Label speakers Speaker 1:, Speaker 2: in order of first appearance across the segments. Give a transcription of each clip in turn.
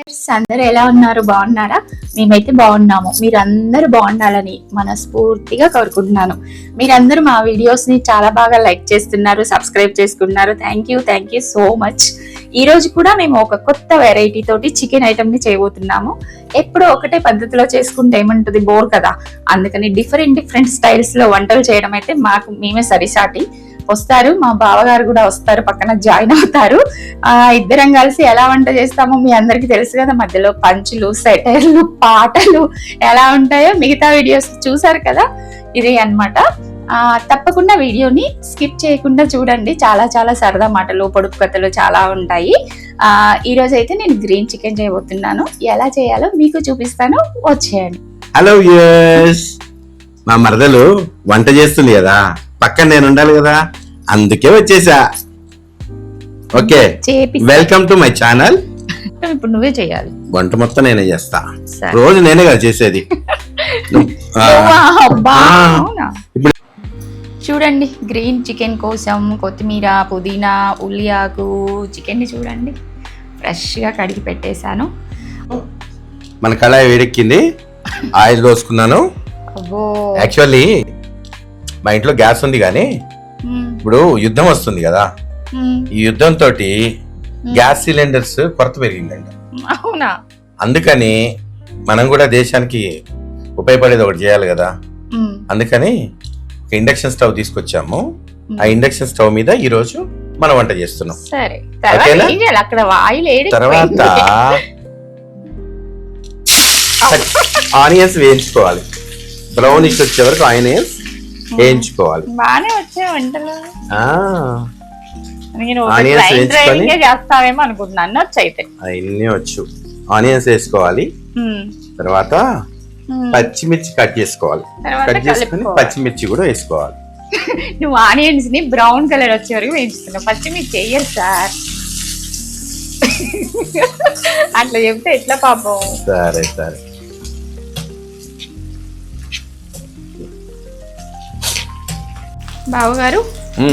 Speaker 1: Viewers అందరూ ఎలా ఉన్నారు? బాగున్నారా? మేమైతే బాగున్నాము. మీరందరూ బాగుండాలని మనస్ఫూర్తిగా కోరుకుంటున్నాను. మీరందరూ మా వీడియోస్ ని చాలా బాగా లైక్ చేస్తున్నారు, సబ్స్క్రైబ్ చేసుకున్నారు. Thank you so much. ఈ రోజు కూడా మేము ఒక కొత్త వెరైటీ తోటి చికెన్ ఐటమ్ ని చేయబోతున్నాము. ఎప్పుడూ ఒకటే పద్ధతిలో చేసుకుంటే ఏమంటుంది, బోర్ కదా. అందుకని డిఫరెంట్ స్టైల్స్ లో వంటలు చేయడం అయితే మేమే సరిసాటి. వస్తారు, మా బావగారు కూడా వస్తారు, పక్కన జాయిన్ అవుతారు. ఇద్దరం కలిసి ఎలా వంట చేస్తామో మీ అందరికి తెలుసు కదా. మధ్యలో పంచులు, సెటైర్లు, పాటలు ఎలా ఉంటాయో మిగతా వీడియోస్ చూసారు కదా. ఇది అన్నమాట. తప్పకుండా వీడియోని స్కిప్ చేయకుండా చూడండి. చాలా సరదా మాటలు, పొడుపు కథలు చాలా ఉంటాయి. ఈ రోజు అయితే నేను గ్రీన్ చికెన్ చేయబోతున్నాను. ఎలా చేయాలో మీకు చూపిస్తాను, వచ్చేయండి.
Speaker 2: హలో వ్యూయర్స్, మా మరదలు వంట చేస్తుంది కదా, పక్కన నేను ఉండాలి కదా, అందుకే వచ్చేసా. Okay, welcome to my channel.
Speaker 1: ఇప్పుడు నువ్వే చేయాలి.
Speaker 2: వంట మొత్తం నేనే చేస్తా, రోజు నేనే కదా చేసేది.
Speaker 1: ఇప్పుడు చూడండి, గ్రీన్ చికెన్ కోసం కొత్తిమీర, పుదీనా, ఉల్లియాకు, చికెన్ ని చూడండి ఫ్రెష్ గా కడిగి పెట్టేశాను.
Speaker 2: మన కళాయి వేడెక్కింది, ఆయిల్ పోసుకున్నాను. యాక్చువల్లీ మా ఇంట్లో గ్యాస్ ఉంది కానీ ఇప్పుడు యుద్ధం వస్తుంది కదా, ఈ యుద్ధంతో గ్యాస్ సిలిండర్స్ కొరత పెరిగిందంట.
Speaker 1: అవునా?
Speaker 2: అందుకని మనం కూడా దేశానికి ఉపయోగపడేది ఒకటి చేయాలి కదా. అందుకని ఒక ఇండక్షన్ స్టవ్ తీసుకొచ్చాము. ఆ ఇండక్షన్ స్టవ్ మీద ఈ రోజు మనం వంట చేస్తున్నాం. తర్వాత ఆనియన్స్ వేయించుకోవాలి. బ్రౌనిష్ వచ్చే వరకు ఆనియన్స్ వేయించుకోవాలి.
Speaker 1: బానే వచ్చే వంటలు
Speaker 2: ఆనియన్స్ వేయించుకొని
Speaker 1: చేస్తావేమో అనుకుంటున్నాను. వచ్చైతే
Speaker 2: అన్నీ వచ్చు. ఆనియన్స్ వేసుకోవాలి, తర్వాత పచ్చిమిర్చి కట్ చేసుకోవాలి. కట్ చేసుకుని పచ్చిమిర్చి కూడా వేసుకోవాలి.
Speaker 1: నువ్వు ఆనియన్స్ ని బ్రౌన్ కలర్ వచ్చే వరకు వేయించుతున్నావు, పచ్చిమిర్చి వేయరు సార్. అట్లా చెప్తే ఎట్లా పాపం.
Speaker 2: సరే
Speaker 1: బావగారు,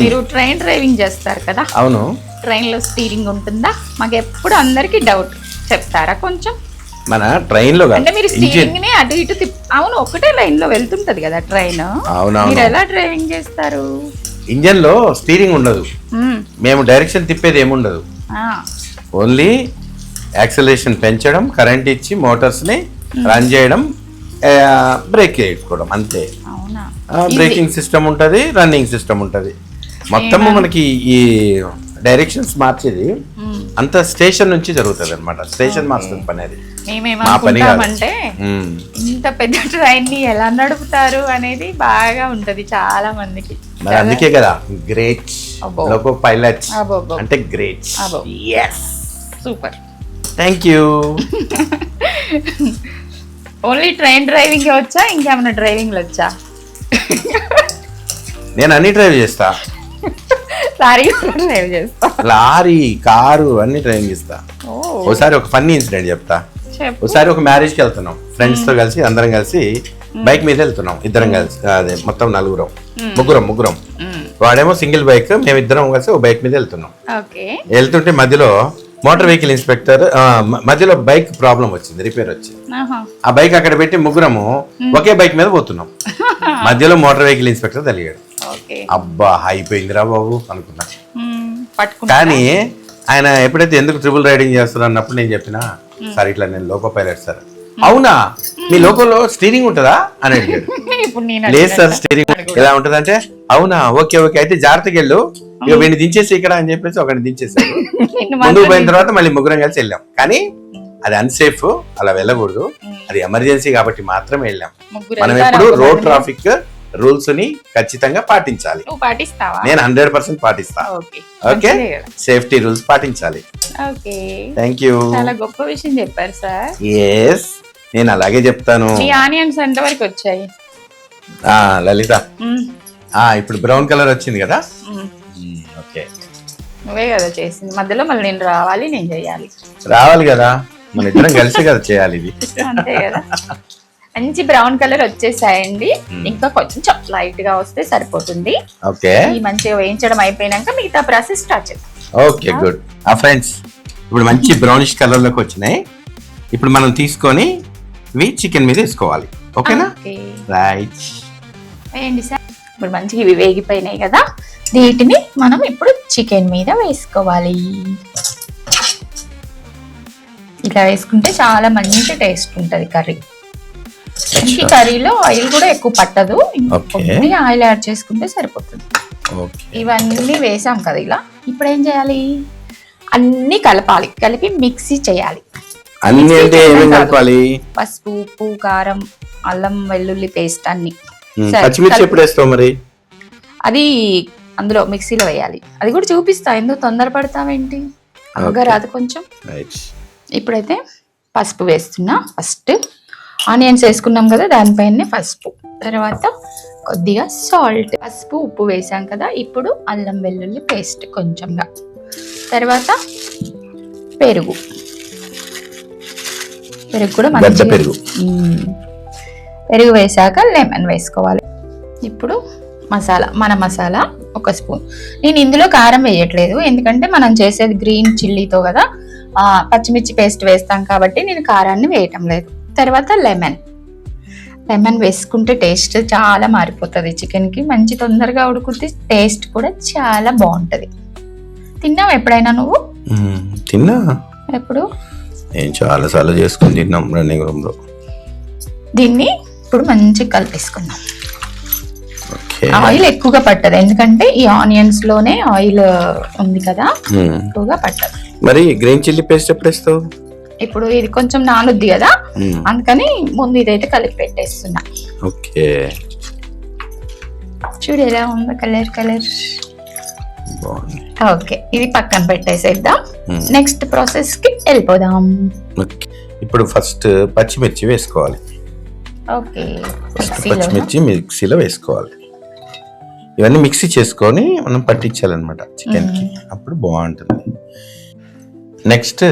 Speaker 1: మీరు ట్రైన్ డ్రైవింగ్ చేస్తారు కదా?
Speaker 2: అవును.
Speaker 1: ట్రైన్ లో స్టీరింగ్ ఉంటుందా? మాకు ఎప్పుడు అందరికి డౌట్, చెప్తారా కొంచెం?
Speaker 2: మన ట్రైన్ లో
Speaker 1: అంటే మీరు స్టీరింగ్ ని అటు ఇటు అవును, ఒకటే లైన్ లో వెళ్తుంటది కదా ట్రైన్. మీరు ఎలా డ్రైవింగ్ చేస్తారు?
Speaker 2: ఇంజన్ లో స్టీరింగ్ ఉండదు, మేము డైరెక్షన్ తిప్పేది ఏముండదు. ఓన్లీ యాక్సిలరేషన్ పెంచడం, కరెంట్ ఇచ్చి మోటార్స్ ని రన్ చేయడం, బ్రేక్ వేసుకోవడం, అంతే. బ్రేకింగ్ సిస్టమ్ ఉంటది, రన్నింగ్ సిస్టమ్ ఉంటది. మొత్తము మనకి ఈ డైరెక్షన్స్ మార్చేది అంత స్టేషన్ నుంచి జరుగుతుంది అనమాట. స్టేషన్ మాస్టర్ పని అది.
Speaker 1: మా పని కాదంటే ఇంత పెద్ద ట్రైన్ ని ఎలా నడుపుతారు అనేది బాగా ఉంటది చాలా మందికి.
Speaker 2: మరి అందుకే కదా గ్రేట్ లోకో పైలట్స్ అంటే great.
Speaker 1: Super,
Speaker 2: thank you.
Speaker 1: Only train driving వచ్చా, ఇంకేమైనా డ్రైవింగ్ వచ్చా?
Speaker 2: నేను అన్ని డ్రైవ్ చేస్తా. లారీ, కారు అన్ని డ్రైవింగ్ చేస్తా. ఒకసారి ఒక ఫన్నీ ఇన్సిడెంట్ చెప్తా. ఒకసారి ఒక మ్యారేజ్ కి వెళ్తున్నాం ఫ్రెండ్స్ తో కలిసి, అందరం కలిసి బైక్ మీద వెళ్తున్నాం. ఇద్దరం కలిసి, అదే మొత్తం ముగ్గురం. వాడేమో సింగిల్ బైక్, మేమిద్దరం కలిసి ఒక బైక్ మీద వెళ్తున్నాం. వెళ్తుంటే మధ్యలో మోటార్ వెహికల్ ఇన్స్పెక్టర్ మధ్యలో బైక్ ప్రాబ్లం వచ్చింది, రిపేర్ వచ్చింది. ఆ బైక్ అక్కడ పెట్టి ముగ్గురము ఒకే బైక్ మీద పోతున్నాం. మధ్యలో మోటార్ వెహికల్ ఇన్స్పెక్టర్ తెలియడు. అబ్బా అయిపోయిందిరా బాబు అనుకున్నా. కానీ ఆయన ఎప్పుడైతే ఎందుకు ట్రిపుల్ రైడింగ్ చేస్తారు అన్నప్పుడు నేను చెప్పినా, సార్ ఇట్లా నేను లోకో పైలట్ సార్. అవునా, మీ లోకోలో స్టీరింగ్ ఉంటుందా అని అడిగాడు. లేదు సార్, స్టీరింగ్ ఎలా ఉంటది అంటే, అవునా, ఓకే అయితే జాగ్రత్తగా వెళ్ళు, ఇక వీడిని దించేసి ఇక్కడ అని చెప్పేసి ఒకరిని దించేసాడు. ముందుకు పోయిన తర్వాత మళ్ళీ ముగ్గురం కలిసి వెళ్ళాం. కానీ అది అన్సేఫ్, అలా వెళ్ళకూడదు, అది ఎమర్జెన్సీ కాబట్టి మాత్రమే వెళ్ళాం. మనం ఎప్పుడు రోడ్ ట్రాఫిక్ రూల్స్ ని ఖచ్చితంగా పాటించాలి. నేను 100% పాటిస్తా. ఓకే, సేఫ్టీ రూల్స్ పాటించాలి. Thank you.
Speaker 1: చాలా గొప్ప విషయం చెప్పారు సార్.
Speaker 2: ఎస్, నేను అలాగే చెప్తాను.
Speaker 1: ఆనియన్స్ ఎంత వరకు వచ్చాయి
Speaker 2: లలిత? ఇప్పుడు బ్రౌన్ కలర్ వచ్చింది కదా. ఓకే,
Speaker 1: నువ్వే కదా చేసింది. మధ్యలో మళ్ళీ నేను రావాలి, నేను చేయాలి.
Speaker 2: రావాలి కదా, మన ఇద్దరం కలిసి కదా చేయాలి ఇది.
Speaker 1: అంతే కదా. మంచి బ్రౌన్ కలర్ వచ్చేసాయండి. ఇంకా కొంచెం లైట్ గా వస్తే సరిపోతుంది.
Speaker 2: ఓకే,
Speaker 1: ఈ మంచిగా వేయించడం అయిపోయినాక మిగతా ప్రాసెస్ స్టార్ట్ చేద్దాం.
Speaker 2: Okay, good. ఫ్రెండ్స్, ఇప్పుడు మంచి బ్రౌనిష్ కలర్ లోకి వచ్చినాయి. ఇప్పుడు మనం తీసుకొని ఇవి చికెన్ మీద వేసుకోవాలి. ఓకేనా?
Speaker 1: Okay
Speaker 2: right.
Speaker 1: వేయండి సార్. ఇప్పుడు మంచిగా ఇవి వేగిపోయినాయి కదా, వీటిని మనం ఇప్పుడు చికెన్ మీద వేసుకోవాలి. ఇలా వేసుకుంటే చాలా మంచి టేస్ట్ ఉంటుంది కర్రీ. ఈ కర్రీలో ఆయిల్ కూడా ఎక్కువ పట్టదు, ఇంకొన్ని ఆయిల్ యాడ్ చేసుకుంటే సరిపోతుంది. ఇవన్నీ వేసాం కదా ఇలా. ఇప్పుడు ఏం చేయాలి? అన్ని కలపాలి, కలిపి మిక్సీ చేయాలి.
Speaker 2: అన్ని అంటే ఏమేం కలపాలి?
Speaker 1: పసుపు, ఉప్పు, కారం, అల్లం వెల్లుల్లి పేస్ట్ అన్ని.
Speaker 2: పచ్చిమిర్చి ఎప్పుడు వేస్తావు మరి?
Speaker 1: అది అందులో మిక్సీలో వేయాలి. అది కూడా చూపిస్తా, ఎందుకు తొందరపడతావేంటి? రాదు కొంచెం. ఇప్పుడైతే పసుపు వేస్తున్నా. ఫస్ట్ ఆనియన్స్ వేసుకున్నాం కదా, దానిపైనే పసుపు, తర్వాత కొద్దిగా సాల్ట్. పసుపు ఉప్పు వేసాం కదా, ఇప్పుడు అల్లం వెల్లుల్లి పేస్ట్ కొంచెంగా, తర్వాత పెరుగు. పెరుగు కూడా మంచిగా పెరుగు వేసాక లెమన్ వేసుకోవాలి. ఇప్పుడు మసాలా, మన మసాలా 1 స్పూన్. నేను ఇందులో కారం వేయట్లేదు, ఎందుకంటే మనం చేసేది గ్రీన్ చిల్లీతో కదా, పచ్చిమిర్చి పేస్ట్ వేస్తాం కాబట్టి నేను కారాన్ని వేయటం లేదు. తర్వాత లెమన్ వేసుకుంటే టేస్ట్ చాలా మారిపోతుంది చికెన్కి, మంచి తొందరగా ఉడుకుతుంది, టేస్ట్ కూడా చాలా బాగుంటుంది. తిన్నావు ఎప్పుడైనా నువ్వు?
Speaker 2: తిన్నా.
Speaker 1: ఎప్పుడు?
Speaker 2: నేను చాలా సార్లు చేసుకుని తిన్నాం రన్నింగ్ రూమ్ లో.
Speaker 1: దీన్ని ఇప్పుడు మంచిగా కలిపేసుకుందాం. ఆయిల్ ఎక్కువగా పట్టదు, ఎందుకంటే ఈ ఆనియన్స్ లోనే ఆయిల్ ఉంది కదా, ఎక్కువగా పట్టదు.
Speaker 2: మరి గ్రీన్ చిల్లీ పేస్ట్ ఎప్పుడు వేస్తావు?
Speaker 1: ఇప్పుడు ఇది కొంచెం నానుద్ది కదా, అందుకని ముందు ఇదైతే కలిపి పెట్టేస్తున్నా.
Speaker 2: ఓకే,
Speaker 1: చూడు ఎలా ఉందో కలర్. ఓకే, ఇది పక్కన పెట్టేసేద్దాం. నెక్స్ట్ ప్రాసెస్ కి వెళ్ళిపోదాం.
Speaker 2: ఇప్పుడు ఫస్ట్ పచ్చిమిర్చి వేసుకోవాలి.
Speaker 1: ఓకే,
Speaker 2: పచ్చిమిర్చి మిక్సీలో వేసుకోవాలి. ఇవన్నీ మిక్సీ చేసుకొని మనం పట్టించాలన్నమాట చికెన్ కి, అప్పుడు బాగుంటుంది. నెక్స్ట్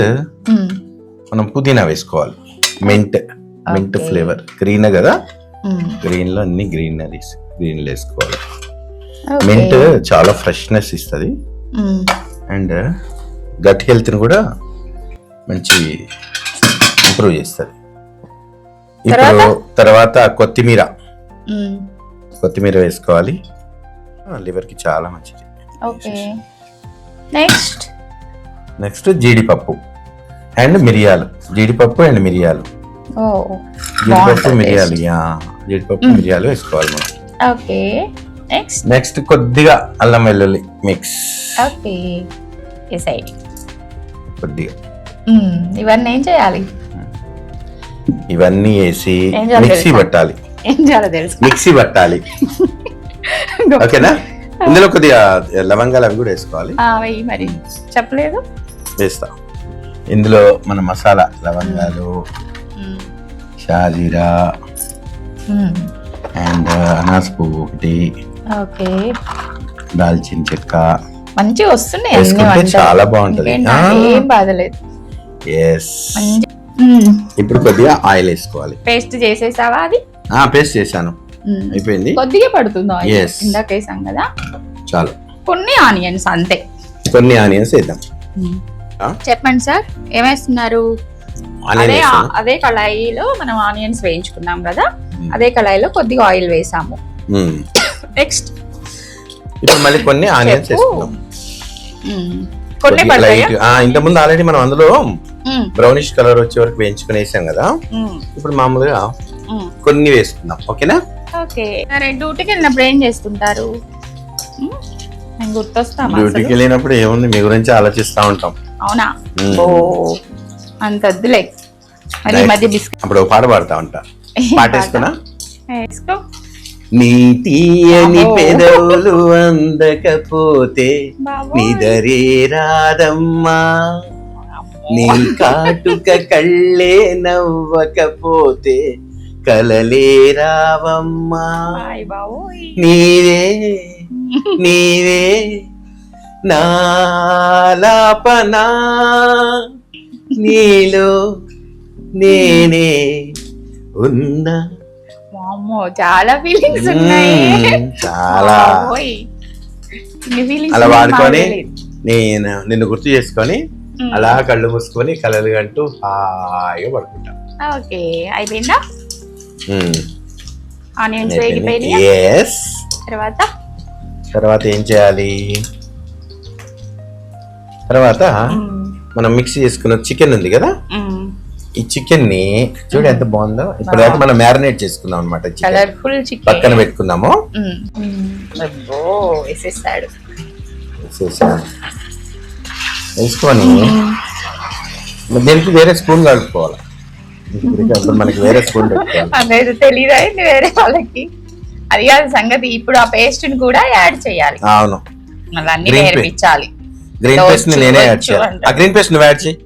Speaker 2: మనం పుదీనా వేసుకోవాలి. Mint flavour. గ్రీన్ కదా, గ్రీన్ లో అన్ని గ్రీనరీస్ వేసుకోవాలి. మింట్ చాలా ఫ్రెష్నెస్ ఇస్తుంది అండ్ గట్ హెల్త్ ని కూడా మంచి ఇంప్రూవ్ చేస్తుంది. ఇప్పుడు తర్వాత కొత్తిమీర వేసుకోవాలి, లివర్ కి చాలా మంచిది.
Speaker 1: ఓకే,
Speaker 2: నెక్స్ట్ జీడిపప్పు అండ్ మిరియాలు. జీడిపప్పు మిరియాలు వేసుకోవాలి మనం.
Speaker 1: ఓకే,
Speaker 2: నెక్స్ట్ కొద్దిగా అల్లం వెల్లుల్లి మిక్స్.
Speaker 1: ఓకే,
Speaker 2: కొద్దిగా
Speaker 1: ఇవన్నీ ఏం చేయాలి?
Speaker 2: ఇవన్నీ వేసి మిక్సీ పట్టాలి.
Speaker 1: ఏం చేయాలో తెలుసు,
Speaker 2: మిక్సీ పట్టాలి. ఓకేనా? ఇందులో కొద్దిగా లవంగాలు అవి కూడా వేసుకోవాలి.
Speaker 1: మరి చెప్పలేదు,
Speaker 2: వేస్తా. ఇందులో మన మసాలా లవంగాలు, షాజీరా అండ్ అనాస పువ్వు ఒకటి,
Speaker 1: ఓకే,
Speaker 2: దాల్చిన చెక్క
Speaker 1: మంచిగా వస్తున్నాయి.
Speaker 2: వేసుకుంటే చాలా బాగుంటది,
Speaker 1: ఏం బాధలేదు.
Speaker 2: ఇప్పుడు కొద్దిగా ఆయిల్ వేసుకోవాలి.
Speaker 1: పేస్ట్ చేసేసావా? అది
Speaker 2: పేస్ట్ చేశాను, అయిపోయింది.
Speaker 1: కొద్దిగా పడుతుందా? ఇందాక వేసాం కదా,
Speaker 2: చాలు.
Speaker 1: కొన్ని ఆనియన్స్ అంతే,
Speaker 2: కొన్ని ఆనియన్స్ వేద్దాం.
Speaker 1: చెప్పండి సార్, ఏమేస్తున్నారు? అదే కళాయిలో మనం ఆనియన్స్ వేయించుకున్నాం కదా, అదే కళాయిలో కొద్దిగా ఆయిల్ వేసాము. నెక్స్ట్
Speaker 2: ఇప్పుడు మళ్ళీ కొన్ని ఆనియన్స్ వేసుకుందాం.
Speaker 1: కొన్ని
Speaker 2: ఇంత ముందు ఆల్రెడీ మనం అందులో బ్రౌనిష్ కలర్ వచ్చే వరకు వేయించుకుని వేసాం కదా, ఇప్పుడు మామూలుగా కొన్ని వేసుకుందాం. ఓకేనా?
Speaker 1: ఓకే, సరే. డ్యూటీకి వెళ్ళినప్పుడు ఏం చేస్తుంటారు? గుర్తొస్తాం.
Speaker 2: డ్యూటీకి వెళ్ళినప్పుడు ఏముంది, మీ గురించి ఆలోచిస్తా ఉంటాం.
Speaker 1: అవునా? ఓ, అంత వద్దులే. మరి మధ్య బిస్కెట్
Speaker 2: అప్పుడు పాట పాడుతా ఉంటా. పాట వేసుకున్నా?
Speaker 1: వేసుకో.
Speaker 2: నీ తీయని పెదవులు అందకపోతే నిదరే రాదమ్మా, నీ కాటుక కళ్ళే నవ్వకపోతే కలలే రావమ్మా, నీవే నాలాపనా, నీలో నేనే ఉన్నా.
Speaker 1: చాలా ఫీలింగ్స్ ఉన్నాయి,
Speaker 2: చాలా. అలా వాడుకొని నిన్ను గుర్తు చేసుకొని అలా కళ్ళు మూసుకొని కలలు అంటూ హాయిగా పడుకుంటాం.
Speaker 1: ఓకే, అయిపోయిందా? ఆనియన్స్ వేగిపోయినాయి.
Speaker 2: Yes.
Speaker 1: తర్వాత
Speaker 2: ఏం చేయాలి? తర్వాత మనం మిక్స్ చేసుకున్న చికెన్ ఉంది కదా, ఈ చికెన్ ని చూడు ఎంత బాగుందో. ఇప్పుడు దాకా మనం మ్యారినేట్ చేసుకున్నాం అనమాట.
Speaker 1: కలర్ఫుల్ చికెన్
Speaker 2: పక్కన పెట్టుకున్నాము.
Speaker 1: వేసేసాడు.
Speaker 2: వేసుకొని దీనికి వేరే స్పూన్ కలుపుకోవాలి. మనకి వేరే స్పూన్ పెట్టుకోవాలి.
Speaker 1: అనేది తెలియదా వేరే వాళ్ళకి? అది కాదు సంగతి. ఇప్పుడు ఆ పేస్ట్ ని కూడా యాడ్ చేయాలి.
Speaker 2: అవును,
Speaker 1: మళ్ళీ అన్ని నేర్పించాలి.
Speaker 2: గ్రీన్ పేస్ట్ ని నేనే యాడ్ చేయాలి. ఆ గ్రీన్ పేస్ట్ నువ్వు యాడ్ చేయి.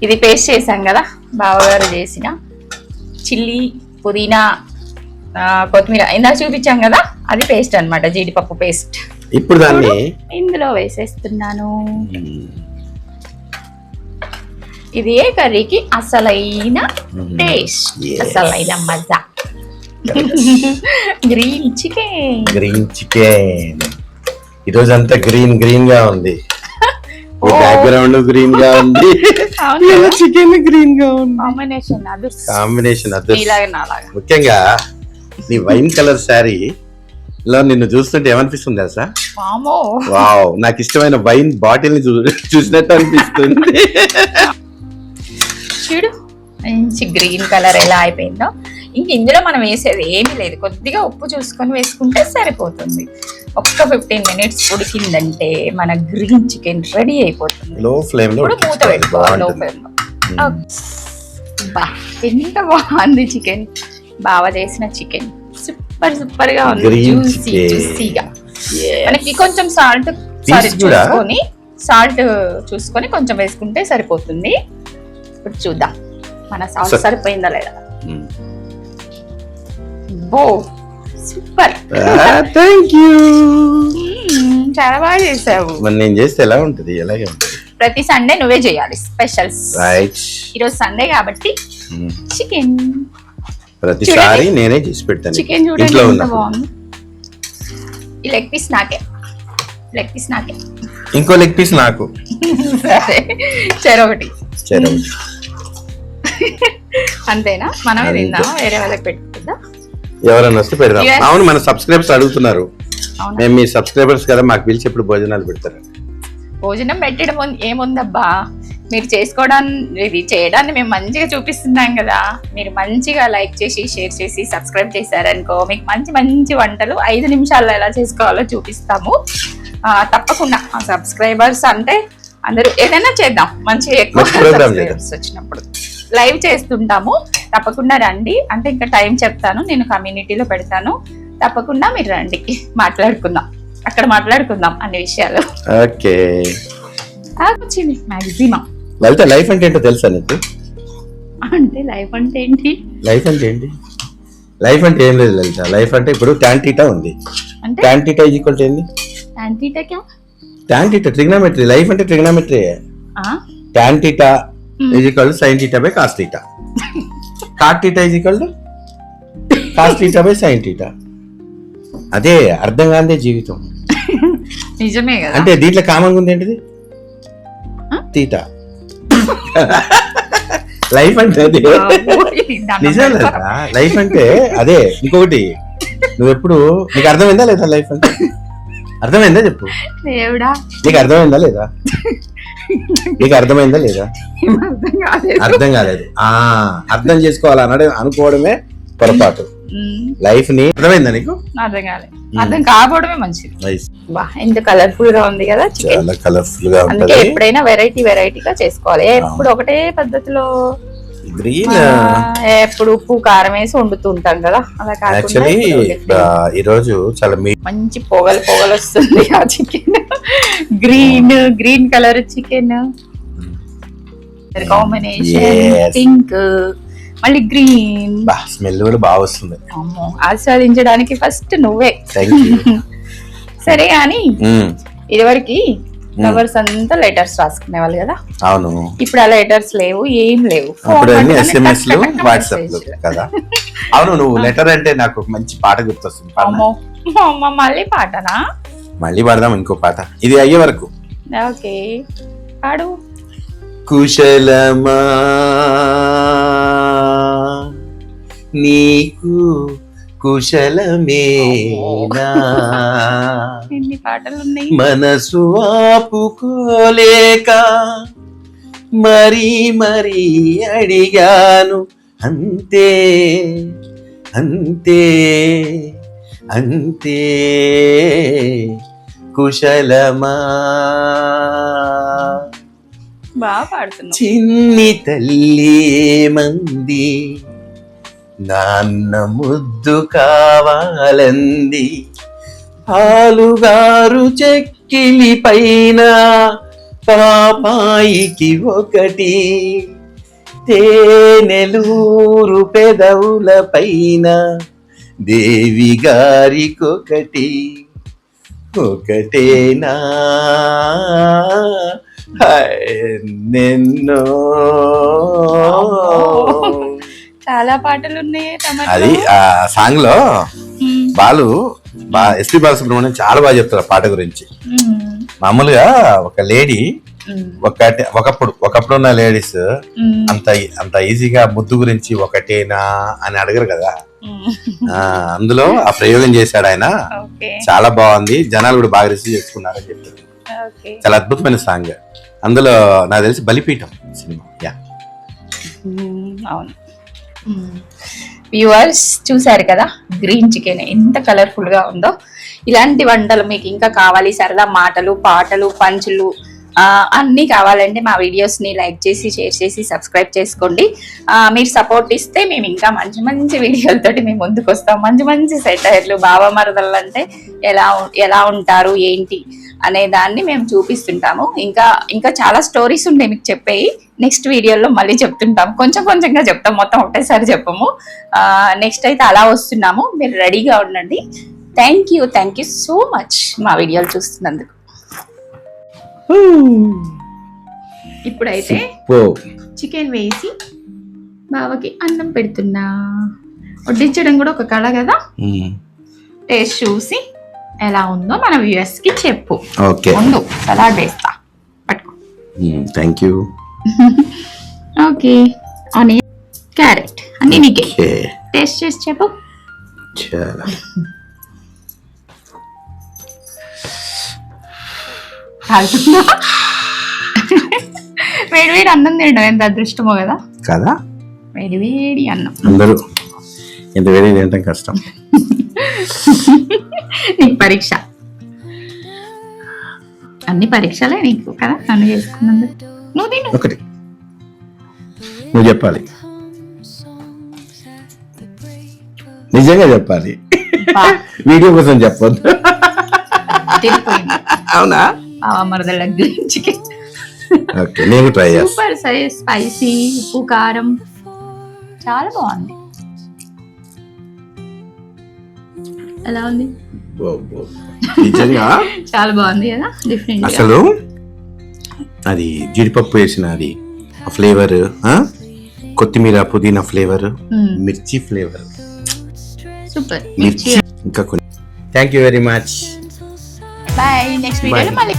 Speaker 1: ఇది పేస్ట్ చేసాం కదా, బావగారు చేసిన చిల్లీ, పుదీనా, కొత్తిమీర ఇందాక చూపించాం కదా, అది పేస్ట్ అన్నమాట, జీడిపప్పు పేస్ట్.
Speaker 2: ఇప్పుడు దాన్ని
Speaker 1: ఇందులో వేసేస్తున్నాను. ఇది ఏ కర్రీకి అసలైన టేస్ట్, అసలైన మజా. Green chicken.
Speaker 2: ఈరోజు అంతా గ్రీన్ గా ఉంది. బ్యాక్గ్రౌండ్ గ్రీన్ గా ఉంది, చికెన్ గ్రీన్ గా ఉంది. కాంబినేషన్ ముఖ్యంగా నీ వైన్ కలర్ శారీ లో నిన్ను చూస్తుంటే ఏమనిపిస్తుంది తెలుసా? వావ్, నాకు ఇష్టమైన వైన్ బాటిల్ ని చూసినట్టు అనిపిస్తుంది.
Speaker 1: చూడు మంచి గ్రీన్ కలర్ ఎలా అయిపోయిందో. ఇంక ఇందులో మనం వేసేది ఏమీ లేదు, కొద్దిగా ఉప్పు చూసుకొని వేసుకుంటే సరిపోతుంది. ఒక్క 15 minutes ఉడికిందంటే మన గ్రీన్ చికెన్ రెడీ అయిపోతుంది.
Speaker 2: లో ఫ్లేమ్ లో
Speaker 1: మూత పెట్టుకోవాలి. లో ఫ్లేమ్ లో. ఎంత బాగుంది చికెన్. బాగా చేసిన చికెన్ సూపర్ గా ఉంది. జ్యూసీగా. మనకి కొంచెం సాల్ట్ చూసుకొని కొంచెం వేసుకుంటే సరిపోతుంది. ఇప్పుడు చూద్దాం మన సాల్ట్ సరిపోయిందా లేదా. Super,
Speaker 2: thank you.
Speaker 1: చాలా బాగా చేసావు.
Speaker 2: మరి నేను చేస్తే ఎలా ఉంటది? ఎలాగే ఉంటది.
Speaker 1: ప్రతి సండే నువ్వే చేయాలి స్పెషల్స్.
Speaker 2: రైట్,
Speaker 1: ఈరోజు సండే కాబట్టి చికెన్
Speaker 2: ప్రతిసారి నేనే చేసి పెడతాను.
Speaker 1: చికెన్ చూడండి ఎంత బాగుంది. ఈ లెగ్ పీస్ నాకే.
Speaker 2: ఇంకో లెగ్ పీస్ నాకు.
Speaker 1: సరే, చెరొకటి. అంతేనా? మనమే తిందామా? వేరే వాళ్ళకి పెట్టుకుందా?
Speaker 2: ఎవరైనా వస్తే పెడదాం. అవును, మన సబ్స్క్రైబర్స్ అడుగుతున్నారు. మేము మీ సబ్స్క్రైబర్స్ కదా, మాకు పిలిచి ఎప్పుడు భోజనాలు పెడతారు.
Speaker 1: భోజనం పెట్టడం ఏముందబ్బా, మీరు ఇది చేయడాన్ని మేము మంచిగా చూపిస్తున్నాం కదా. మీరు మంచిగా లైక్ చేసి, షేర్ చేసి, సబ్స్క్రైబ్ చేశారనుకో, మీకు మంచి మంచి వంటలు 5 నిమిషాల్లో ఎలా చేసుకోవాలో చూపిస్తాము. తప్పకుండా సబ్స్క్రైబర్స్ అంటే అందరూ ఏదైనా చేద్దాం, మంచిగా ఎక్కువ సబ్స్క్రైబర్స్ వచ్చినప్పుడు లైవ్ చేస్తుంటాము. తప్పకుండా రండి. అంటే ఇంకా టైం చెప్తాను, నేను కమ్యూనిటీలో పెడతాను. తప్పకుండా మీరు రండి, అక్కడ మాట్లాడుకుందాం అన్ని విషయాలు.
Speaker 2: ఓకే,
Speaker 1: వచ్చింది మాక్సిమం.
Speaker 2: లైఫ్ అంటే ఏంటో తెలుసా నీకు?
Speaker 1: అంటే లైఫ్ అంటే ఏంటి?
Speaker 2: లైఫ్ అంటే ఏం లేదు లలిత. లైఫ్ అంటే ఇప్పుడు tan θ ఉంది. tan θ ఈక్వల్ టు ఏంది? tan θ trigonometry. లైఫ్ అంటే trigonometry. tan θ is equal to sin θ by cos θ. cot θ is equal to cos θ by sin θ. అదే అర్థం కాదే జీవితం.
Speaker 1: నిజమే కదా.
Speaker 2: అంటే దీంట్లో కామన్ ఉంది ఏంటిది? తీట. లైఫ్ అంటే అదే. నిజం లేదా? లైఫ్ అంటే అదే. ఇంకొకటి, నువ్వెప్పుడు నీకు అర్థమైందా లేదా? లైఫ్ అంటే అర్థమైందా చెప్పు. నీకు అర్థమైందా లేదా? అర్థం కాలేదు. అర్థం చేసుకోవాలి అనుకోవడమే పొరపాటు. లైఫ్ ని అర్థమైందా నీకు?
Speaker 1: అర్థం కాకపోవడమే మంచిది. ఎంత కలర్ఫుల్ గా ఉంది కదా చికెన్.
Speaker 2: చాలా కలర్ఫుల్ గా ఉంటుంది.
Speaker 1: ఎప్పుడైనా వెరైటీగా చేసుకోవాలి. ఎప్పుడు ఒకటే పద్ధతిలో ఎప్పుడు ఉప్పు కారం వేసి వండుతుంటాం కదా, అలా కాకుండా
Speaker 2: ఈ రోజు చాలా
Speaker 1: మంచి పొగలు వస్తుంది ఆ chicken. Green colour chicken combination, pink మళ్ళీ గ్రీన్.
Speaker 2: స్మెల్ కూడా బాగా వస్తుంది.
Speaker 1: ఆస్వాదించడానికి ఫస్ట్ నువ్వే. సరే కానీ ఇదివరకు లవర్స్ అంతా లెటర్స్ రాసుకునే వాళ్ళు కదా.
Speaker 2: అవును,
Speaker 1: ఇప్పుడు ఆ లెటర్స్ లేవు, ఏం లేవు.
Speaker 2: SMS లు, వాట్సాప్ కదా. అవును, నువ్వు లెటర్ అంటే నాకు ఒక మంచి పాట గుర్తొస్తుంది.
Speaker 1: మళ్ళీ పాటనా?
Speaker 2: మళ్ళీ పాడదాం ఇంకో పాట, ఇది అయ్యే వరకు.
Speaker 1: ఓకే, పాడు.
Speaker 2: కుశలమా నీకు కుశలమేనా,
Speaker 1: ఎన్ని పాటలు ఉన్నాయి.
Speaker 2: మనసు ఆపుకోలేక మరీ మరీ అడిగాను, అంతే అంతే అంతే. కుశలమా
Speaker 1: బాగా పాడుతున్నావు.
Speaker 2: చిన్ని తల్లి ఏమంది, నాన్న ముద్దు కావాలంది, పాలుగారు చెక్కిలి పైన పాపాయికి ఒకటి, తేనెలూరు పెదవుల పైన దేవి గారికొకటి, ఒకటేనా నిన్నో.
Speaker 1: చాలా పాటలు ఉన్నాయి.
Speaker 2: అది ఆ సాంగ్ లో బాలు ఎస్పి బాలసుబ్రహ్మణ్యం చాలా బాగా చెప్తారు ఆ పాట గురించి. మామూలుగా ఒక లేడీ ఒకప్పుడు ఉన్న లేడీస్ అంత ఈజీగా ముద్దు గురించి ఒకటేనా అని అడగరు కదా. అందులో ఆ ప్రయోగం చేశాడు ఆయన. చాలా బాగుంది, జనాలు కూడా బాగా రిసీవ్ చేసుకున్నారని చెప్పారు. చాలా అద్భుతమైన సాంగ్. అందులో నాకు తెలిసి బలిపీఠం సినిమా.
Speaker 1: అవును, వ్యూవర్స్ చూసారు కదా గ్రీన్ చికెన్ ఎంత కలర్ఫుల్ గా ఉందో. ఇలాంటి వంటలు మీకు ఇంకా కావాలి, సరదా మాటలు, పాటలు, పంచులు అన్నీ కావాలంటే మా వీడియోస్ ని లైక్ చేసి, షేర్ చేసి, సబ్స్క్రైబ్ చేసుకోండి. మీరు సపోర్ట్ ఇస్తే మేము ఇంకా మంచి మంచి వీడియోలతోటి మేము ముందుకు వస్తాం. మంచి మంచి సెటైర్లు, బావమరదలు అంటే ఎలా ఉంటారు ఏంటి అనే దాన్ని మేము చూపిస్తుంటాము. ఇంకా చాలా స్టోరీస్ ఉన్నాయి మీకు చెప్పేవి. నెక్స్ట్ వీడియోలో మళ్ళీ చెప్తుంటాము, కొంచెం కొంచెంగా చెప్తాం, మొత్తం ఒకటేసారి చెప్పము. నెక్స్ట్ అయితే అలా వస్తున్నాము, మీరు రెడీగా ఉండండి. థ్యాంక్ యూ సో మచ్ మా వీడియోలు చూస్తున్నందుకు. ఇప్పుడైతే చికెన్ వేసి బావకి అన్నం పెడుతున్నా. వడ్డించడం కూడా ఒక కళ కదా. టేస్ట్ చూసి ఎలా ఉందో మన వ్యూవర్స్ కి చెప్పు. ముందు సలాడ్ వేస్తా, పట్టుకో.
Speaker 2: Thank you.
Speaker 1: Okay, onion, carrot అన్ని నీకే. టేస్ట్ చేసి చెప్పు. వేడి వేడి అన్నం తినడం ఎంత అదృష్టమో కదా.
Speaker 2: కదా,
Speaker 1: వేడి వేడి అన్నం.
Speaker 2: అందరూ ఎంత వేడి తినడం కష్టం.
Speaker 1: నీకు పరీక్ష, అన్ని పరీక్షలే నీకు కదా. నన్ను చేసుకున్నందుకు నువ్వు తిను.
Speaker 2: ఒకటి నువ్వు చెప్పాలి, నిజంగా చెప్పాలి, వీడియో కోసం చెప్పొద్దు. అవునా?
Speaker 1: మరదల గ్రీన్ చికెన్
Speaker 2: ఓకే, నేను ట్రై చేస్తా.
Speaker 1: సూపర్ స్పైసీ, ఉప్పు కారం చాలా బాగుంది. ఎలా ఉంది? చాలా బాగుంది కదా, డిఫరెంట్.
Speaker 2: అసలు అది జీడిపప్పు వేసిన అది ఫ్లేవర్, కొత్తిమీర, పుదీనా ఫ్లేవర్, మిర్చి ఫ్లేవర్,
Speaker 1: సూపర్.
Speaker 2: మిర్చి ఇంకా కొన్ని. Thank you very much.
Speaker 1: Bye. Next వీడియోలో మళ్ళీ